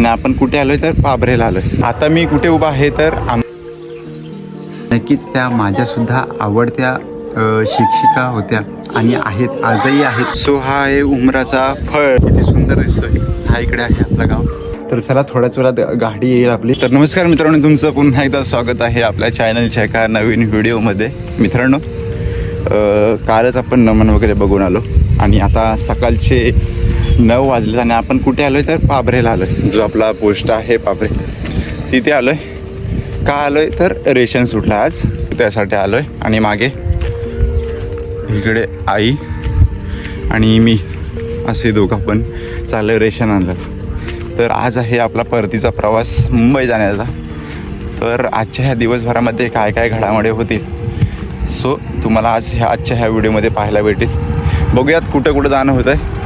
आणि आपण कुठे आलोय तर पाभरेला आलोय. आता मी कुठे उभा आहे तर नक्कीच त्या माझ्यासुद्धा आवडत्या शिक्षिका होत्या आणि आहेत, आजही आहेत. सो हा आहे उमराचा फळ, किती सुंदर दिसतोय. हा इकडे आहे आपलं गाव. तर चला थोड्याच वेळात गाडी येईल आपली. तर नमस्कार मित्रांनो, तुमचं पुन्हा एकदा स्वागत आहे आपल्या चॅनलच्या एका नवीन व्हिडिओमध्ये. मित्रांनो, कालच आपण नमन वगैरे बघून आलो आणि आता सकाळचे 9 वाजले आणि आपण कुठे आलोय तर पाभरेला आलोय. जो आपला पोस्ट आहे पाभरे, तिथे आलोय. का आलोय तर रेशन सुटलं आज, त्यासाठी आलोय. आणि मागे इकडे आई आणि मी असे दोघं पण चाललोय रेशन आणलं. तर आज आहे आपला परतीचा प्रवास मुंबई जाण्याचा. तर आजच्या ह्या दिवसभरामध्ये काय काय घडामोडी होतील, सो तुम्हाला आज आजच्या ह्या व्हिडिओमध्ये पाहायला भेटेल. बघूयात कुठं कुठं जाणं होतं आहे,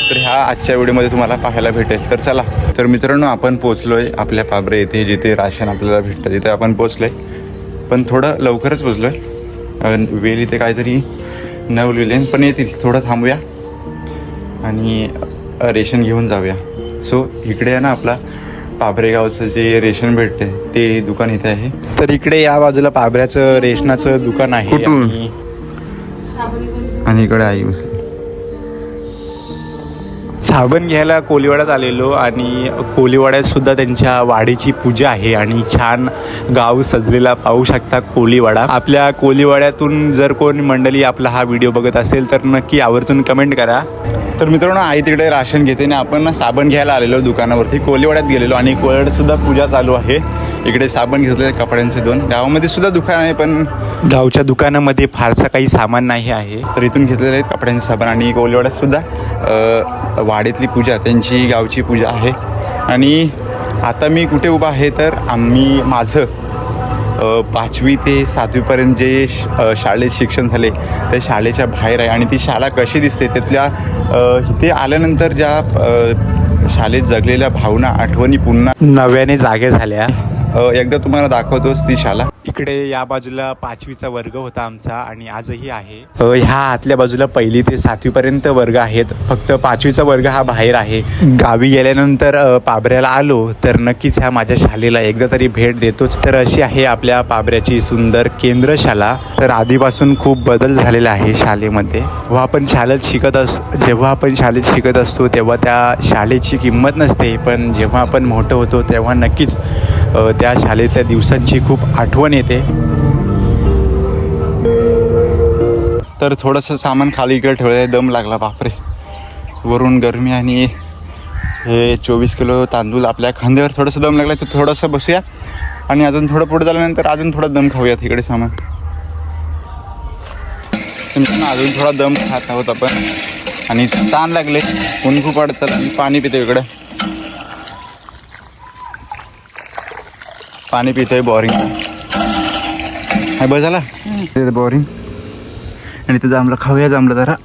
तर ह्या आजच्या व्हिडिओमध्ये तुम्हाला पाहायला भेटेल. तर चला. तर मित्रांनो, आपण पोचलो आहे आपल्या पाभरे येथे, जिथे राशन आपल्याला भेटतं तिथे आपण पोचलो आहे. पण थोडं लवकरच पोचलो आहे. वेळ इथे काहीतरी 9 लिहिले, पण येतील. थोडं थांबूया आणि रेशन घेऊन जाऊया. सो इकडे आहे ना आपला पाभरे गावचं जे रेशन भेटते ते दुकान इथे आहे. तर इकडे या बाजूला पाभऱ्याचं रेशनाचं दुकान आहे. कुठून? आणि इकडे आई साबण घ्यायला कोलीवाड्यात आलेलो आणि कोलीवाड्यात सुद्धा त्यांच्या वाडीची पूजा आहे आणि छान गाव सजलेला पाहू शकता कोलीवाडा. आपल्या कोलीवाड्यातून जर कोण मंडळी आपला हा व्हिडिओ बघत असेल तर नक्की आवर्जून कमेंट करा. तर मित्रांनो, आई तिकडे राशन घेते आणि आपण साबण घ्यायला आलेलो दुकानावरती. कोलीवाड्यात गेलेलो आणि कोलीवाड्यात सुद्धा पूजा चालू आहे. इकडे साबण घेतले कपड्यांचे 2. गावामध्ये सुद्धा दुकान आहे, पण गावच्या दुकानामध्ये फारसा काही सामान नाही आहे. तर इथून घेतलेले आहेत कपड्यांचे साबण. आणि कोलीवाड्यात सुद्धा वाडीतली पूजा, त्यांची गावची पूजा आहे. आणि आता मी कुठे उभा आहे तर माझं 5वी ते 7वीपर्यंत जे शाळेत शिक्षण झाले ते शाळेच्या बाहेर आहे. आणि ती शाळा कशी दिसते त्यातल्या इथे आल्यानंतर ज्या शाळेत जगलेल्या भावना, आठवणी पुन्हा नव्याने जागे झाल्या. एकदा तुम्हाला दाखवतोच ती शाळा. इकडे या बाजूला 5वीचा वर्ग होता आमचा आणि आजही आहे. ह्या आतल्या बाजूला 1ली ते 7वीपर्यंत वर्ग आहेत. फक्त 5वीचा वर्ग हा बाहेर आहे. गावी गेल्यानंतर पाभऱ्याला आलो तर नक्कीच ह्या माझ्या शाळेला एकदा तरी भेट देतोच. तर अशी आहे आपल्या पाभऱ्याची सुंदर केंद्रशाळा. तर आधीपासून खूप बदल झालेला आहे शाळेमध्ये. जेव्हा आपण शाळेत शिकत असतो तेव्हा त्या शाळेची किंमत नसते, पण जेव्हा आपण मोठं होतो तेव्हा नक्कीच त्या शाळेतल्या दिवसांची खूप आठवण येते. तर थोडंसं सामान खाली इकडे ठेवलं, दम लागला बापरे. वरून गरमी आणि हे 24 किलो तांदूळ आपल्या खांद्यावर, थोडंसं दम लागला. तर थोडंसं बसूया आणि अजून थोडं पुढे झाल्यानंतर अजून थोडं दम खाऊयात. इकडे सामान अजून थोडा दम खात आहोत आपण. आणि ताण लागले, ऊन खूप वाढतं आणि पाणी पितो. इकडे पाणी पितोय बोरिंग. हाय बस झाला ते बोरिंग. आणि ते जांभळं खाऊया, जांभळं जरा.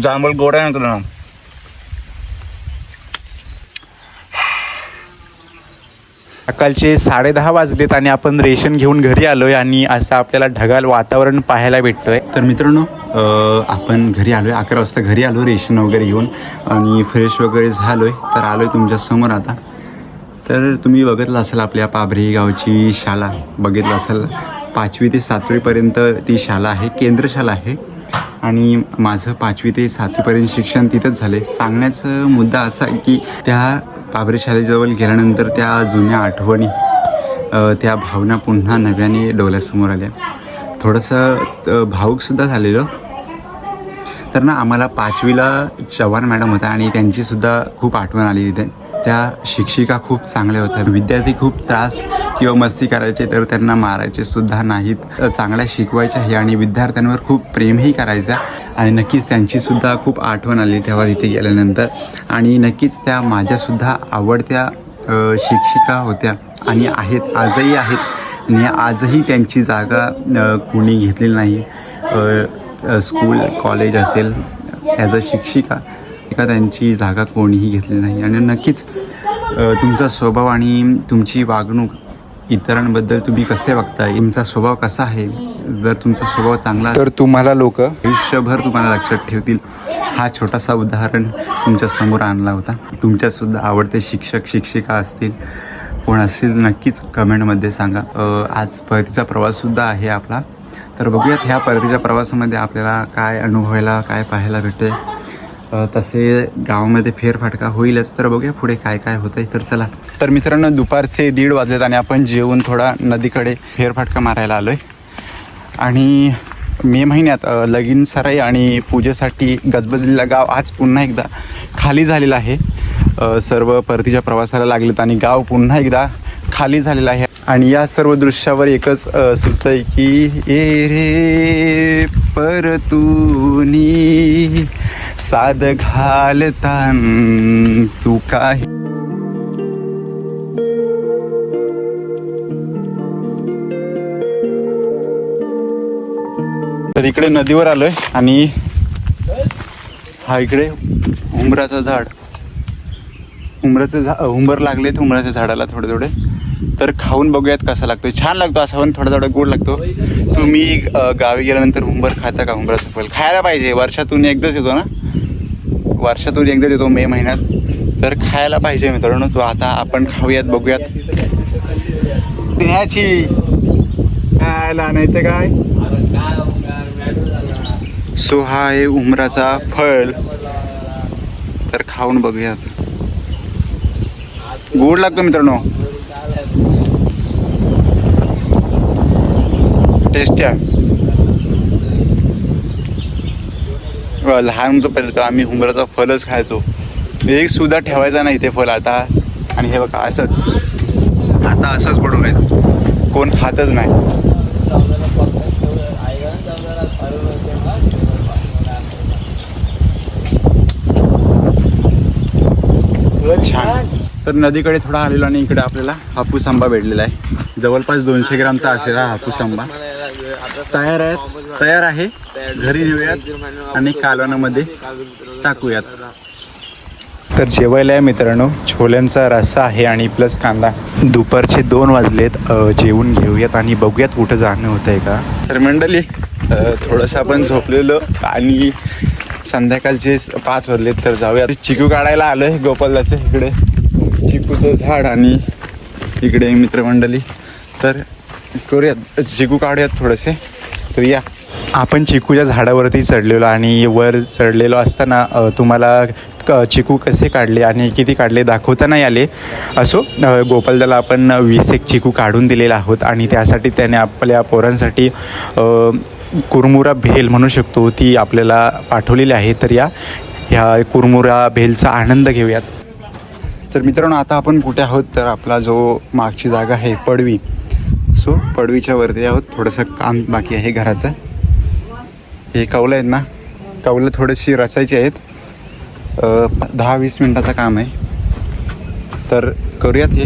जांभळ गोड आहे ना तुला. सकाळचे 10:30 वाजलेत आणि आपण रेशन घेऊन घरी आलोय आणि असं आपल्याला ढगाळ वातावरण पाहायला भेटतोय. तर मित्रांनो, आपण घरी आलोय. 11 वाजता घरी आलो रेशन वगैरे घेऊन आणि फ्रेश वगैरे झालोय. तर आलोय तुमच्या समोर आता. तर तुम्ही बघितलं असेल आपल्या पाभरे गावची शाळा, बघितलं असेल 5वी ते 7वीपर्यंत ती शाळा आहे, केंद्रशाळा आहे. आणि माझं 5वी ते 7वीपर्यंत शिक्षण तिथंच झाले. सांगण्याचा मुद्दा असा आहे की त्या पाभरे शाळेजवळ गेल्यानंतर त्या जुन्या आठवणी, त्या भावना पुन्हा नव्याने डोळ्यासमोर आल्या. थोडंसं भावूकसुद्धा झालेलं. तर ना आम्हाला 5वीला चव्हाण मॅडम होत्या आणि त्यांचीसुद्धा खूप आठवण आली तिथे. त्या शिक्षिका खूप चांगल्या होत्या. विद्यार्थी खूप त्रास किंवा मस्ती करायचे तर त्यांना मारायचे सुद्धा नाहीत. चांगल्या शिकवायच्याही आणि विद्यार्थ्यांवर खूप प्रेमही करायचा. आणि नक्कीच त्यांचीसुद्धा खूप आठवण आली तेव्हा तिथे गेल्यानंतर. आणि नक्कीच त्या माझ्यासुद्धा आवडत्या शिक्षिका होत्या आणि आहेत, आजही आहेत. आणि आजही त्यांची जागा कोणी घेतलेली नाही. स्कूल कॉलेज असेल, ॲज अ शिक्षिका त्यांची जागा कोणीही घेतली नाही. आणि नक्कीच तुमचा स्वभाव आणि तुमची वागणूक, इतरांबद्दल तुम्ही कसे वागताय, तुमचा स्वभाव कसा आहे जर तुमचा स्वभाव चांगला तर तुम्हाला लोक आयुष्यभर तुम्हाला लक्षात ठेवतील. हा छोटासा उदाहरण तुमच्या समोर आणला होता. तुमच्यासुद्धा आवडते शिक्षक शिक्षिका असतील, कोण असतील नक्कीच कमेंटमध्ये सांगा. आज परतीचा प्रवाससुद्धा आहे आपला. तर बघूयात ह्या परतीच्या प्रवासामध्ये आपल्याला काय अनुभवायला काय पाहायला भेटते. तसे गावामध्ये फेरफाटका होईलच. तर बघूया पुढे काय काय होतं आहे. तर चला. तर मित्रांनो दुपारचे 1:30 वाजलेत आणि आपण जेवून थोडा नदीकडे फेरफाटका मारायला आलो आहे. आणि मे महिन्यात लगीन सराई आणि पूजेसाठी गजबजलेलं गाव आज पुन्हा एकदा खाली झालेलं आहे. सर्व परतीच्या प्रवासाला लागलेत आणि गाव पुन्हा एकदा खाली झालेलं आहे. आणि या सर्व दृश्यावर एकच सुचतं आहे की ए रे परतूनी साद घालतान तू काय. तर इकडे नदीवर आलोय आणि हा इकडे उंबराचं झाड, उंबर लागलेत उंबराच्या झाडाला थोडे थोडे. तर खाऊन बघूयात कसा लागतो. छान लागतो असा पण थोडा थोडा गोड लागतो. तुम्ही गावी गेल्यानंतर उंबर खाता का? उंबराचं फळ खायला पाहिजे. वर्षातून एकदाच येतो ना, वर्षातून एकदाच येतो मे महिन्यात. तर खायला पाहिजे मित्रांनो. तो आता आपण खाऊयात बघूयात. त्याची खायला नाही तर काय. सो हा आहे उंबराचा फळ. तर खाऊन बघूयात. गोड लागतो मित्रांनो, टेस्टी आहे. लहान होतो तर आम्ही उंबराचा फळच खायचो. एक सुद्धा ठेवायचा नाही ते फळ आता. आणि हे बघा असंच आता असंच पडून आहेत, कोण खातच नाही. छान. तर नदीकडे थोडा आलेलो आणि इकडे आपल्याला हापूस आंबा भेटलेला आहे. जवळपास 200 ग्रामचा असेल हा हापूस आंबा. तयार आहे. घरी नेऊयात आणि कालवणामध्ये टाकूयात. तर जेवायला आहे मित्रांनो, छोल्यांचा रस्सा आहे आणि प्लस कांदा. दुपारचे 2 वाजलेत. जेवून घेऊयात आणि बघूयात कुठं जाणं होतं आहे का. तर मंडळी थोडंसं आपण झोपलेलो आणि संध्याकाळचे 5 वाजलेत. तर जाऊयात. चिकू काढायला आलो आहे गोपालदाचे. इकडे चिकूचं झाड आणि इकडे मित्रमंडळी. तर करूयात चिकू काढूयात थोडेसे. तर या. आपण चिकूच्या झाडावरती चढलेलो आणि वर चढलेलो असताना तुम्हाला चिकू कसे काढले आणि किती काढले दाखवता नाही आले. असो, गोपालदाला आपण 20 चिकू काढून दिलेला आहोत आणि त्यासाठी त्याने आपल्या पोरांसाठी कुरमुरा भेल म्हणू शकतो ती आपल्याला पाठवलेली आहे. तर ह्या कुरमुरा भेलचा आनंद घेऊयात. तर मित्रांनो आता आपण कुठे आहोत, तर आपला जो मागची जागा आहे पडवी. सो पडवीच्या वरती आहोत. थोडंसं काम बाकी आहे घराचं. हे कौलं आहेत ना, कौलं थोडीशी रचायची आहेत. 10-20 मिनटाचं काम आहे. तर करूयात हे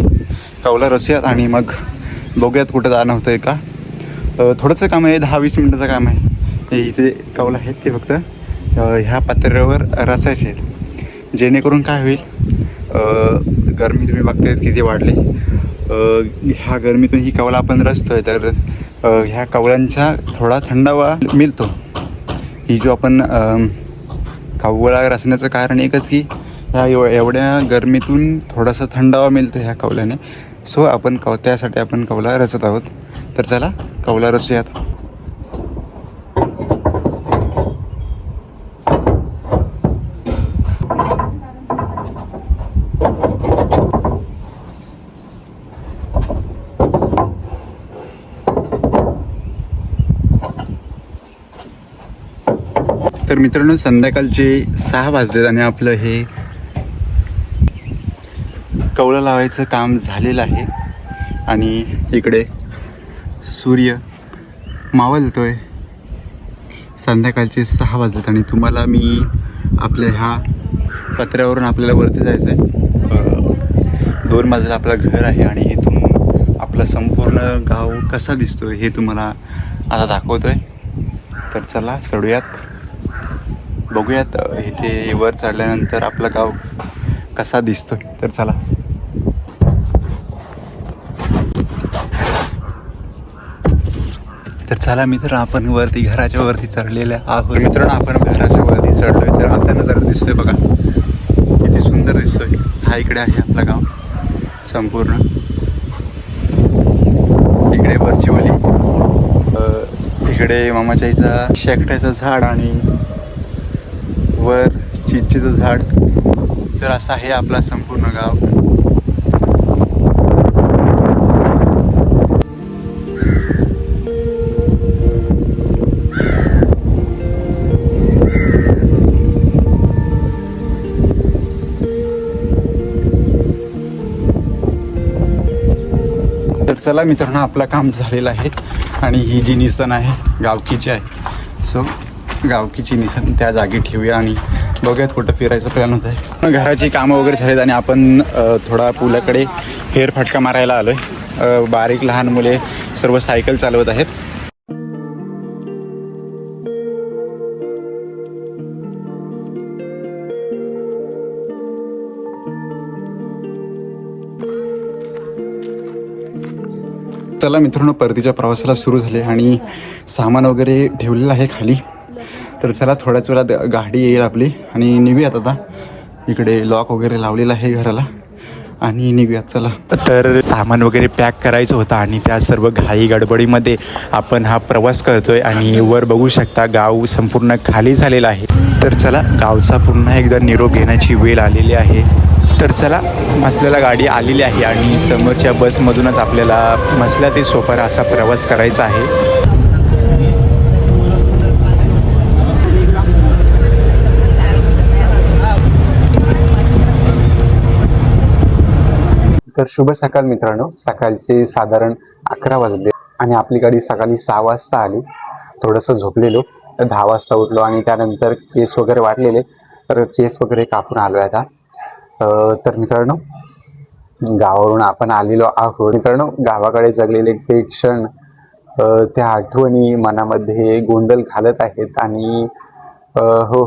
कौलं रचूयात आणि मग बघूयात कुठं जाणं होतं आहे का. थोडंसं काम आहे, 10-20 मिनटाचं काम आहे. ते इथे कौलं आहेत ते फक्त ह्या पातळीवर रचायचे आहेत. जेणेकरून काय होईल, गरमी तुम्ही बघतायत किती वाढले. ह्या गरमीतून ही कौला आपण रचतोय तर ह्या कौलांचा थोडा थंडावा मिळतो. ही जो आपण कवळा रचण्याचं कारण एकच की ह्या एवढ्या गरमीतून थोडासा थंडावा मिळतो ह्या कौल्याने. सो आपण त्यासाठी आपण कौला रचत आहोत. तर चला कौला रचूयात. तर मित्रांनो संध्याकाळचे 6 वाजलेत आणि आपलं हे कौलं लावायचं काम झालेलं आहे. आणि इकडे सूर्य मावळतोय. संध्याकाळचे 6 वाजलेत आणि तुम्हाला मी आपल्या ह्या पत्र्यावरून आपल्याला वरती जायचं आहे. 2 मजला आपलं घर आहे आणि इथून आपलं संपूर्ण गाव कसा दिसतोय हे तुम्हाला आता दाखवतोय. तर चला चढूयात, बघूयात इथे वर चढल्यानंतर आपलं गाव कसा दिसतोय. तर चला. तर चला मित्र, आपण वरती घराच्या वरती चढलेल्या आहोत. मित्रांनो, आपण घराच्या वरती चढलोय. तर असा नजारा दिसतोय बघा, किती सुंदर दिसतोय. हा इकडे आहे आपलं गाव संपूर्ण. इकडे वरचीवाली, इकडे मामाच्या आईचा शेकट्याचं झाड आणि वर चिंचेचं झाड. तर असं आहे आपला संपूर्ण गाव. तर चला मित्रांनो, आपलं काम झालेलं आहे आणि ही जी निसन आहे गावकीची आहे. सो गावकीची निसन त्या जागी ठेवूया आणि बघूयात कुठं फिरायचं प्लॅन होत आहे. घराची कामं वगैरे झालीत आणि आपण थोडा पुलाकडे फेरफटका मारायला आलो आहे. बारीक लहान मुले सर्व सायकल चालवत आहेत. चला मित्रांनो, परतीच्या प्रवासाला सुरू झाले आणि सामान वगैरे ठेवलेलं आहे खाली. तर चला, थोड्याच वेळात गाडी येईल आपली आणि निघूयात. आता इकडे लॉक वगैरे लावलेलं आहे घराला आणि निघूयात. चला, तर सामान वगैरे पॅक करायचं होतं आणि त्या सर्व घाई गडबडीमध्ये आपण हा प्रवास करतोय. आणि वर बघू शकता, गाव संपूर्ण खाली झालेलं आहे. तर चला, गावचा पुन्हा एकदा निरोप घेण्याची वेळ आलेली आहे. तर चला, मसल्याला गाडी आलेली आहे आणि समोरच्या बसमधूनच आपल्याला मसल्या ते सोपारा असा प्रवास करायचा आहे. तर शुभ सकाळ मित्रांनो. सकाळचे साधारण 11 वाजले आणि आपली गाडी सकाळी 6 वाजता आली. थोडंसं झोपलेलो, 10 वाजता उठलो आणि त्यानंतर केस वगैरे वाटलेले, तर केस वगैरे कापून आलो आहे आता. तर मित्रांनो, गावावरून आपण आलेलो आहोत. मित्रांनो, गावाकडे जगलेले ते क्षण, त्या आठवणी मनामध्ये गोंधळ घालत आहेत. आणि हो,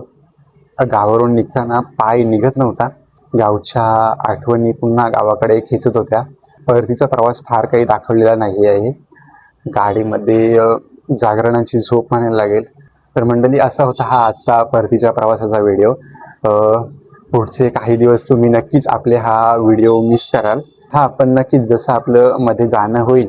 गावावरून निघताना पाय निघत नव्हता. गावच्या आठवणी पुन्हा गावाकडे खेचत होत्या. परतीचा प्रवास फार काही दाखवलेला नाही आहे. गाडीमध्ये जागरणाची झोप म्हणायला लागेल. तर मंडळी, असा होता हा आजचा परतीच्या प्रवासाचा व्हिडिओ. पुढचे काही दिवस तुम्ही नक्कीच आपले हा व्हिडिओ मिस कराल. हा, पण नक्कीच जसं आपलं मध्ये जाणं होईल,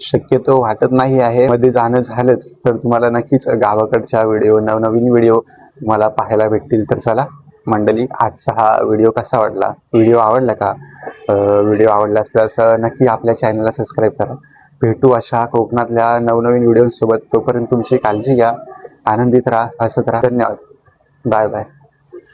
शक्यतो वाटत नाही आहे मध्ये जाणं झालंच, तर तुम्हाला नक्कीच गावाकडच्या व्हिडिओ, नवनवीन व्हिडिओ तुम्हाला पाहायला भेटतील. तर चला मंडळी, आजचा हा व्हिडिओ कसा वाटला? व्हिडिओ आवडला का? व्हिडिओ आवडला असल्यास नक्की आपल्या चॅनलला सबस्क्राईब करा. भेटू अशा कोकणातल्या नवनवीन व्हिडिओसोबत. तोपर्यंत तुमची काळजी घ्या, आनंदित राहा, हसत राहा. धन्यवाद. Bye bye.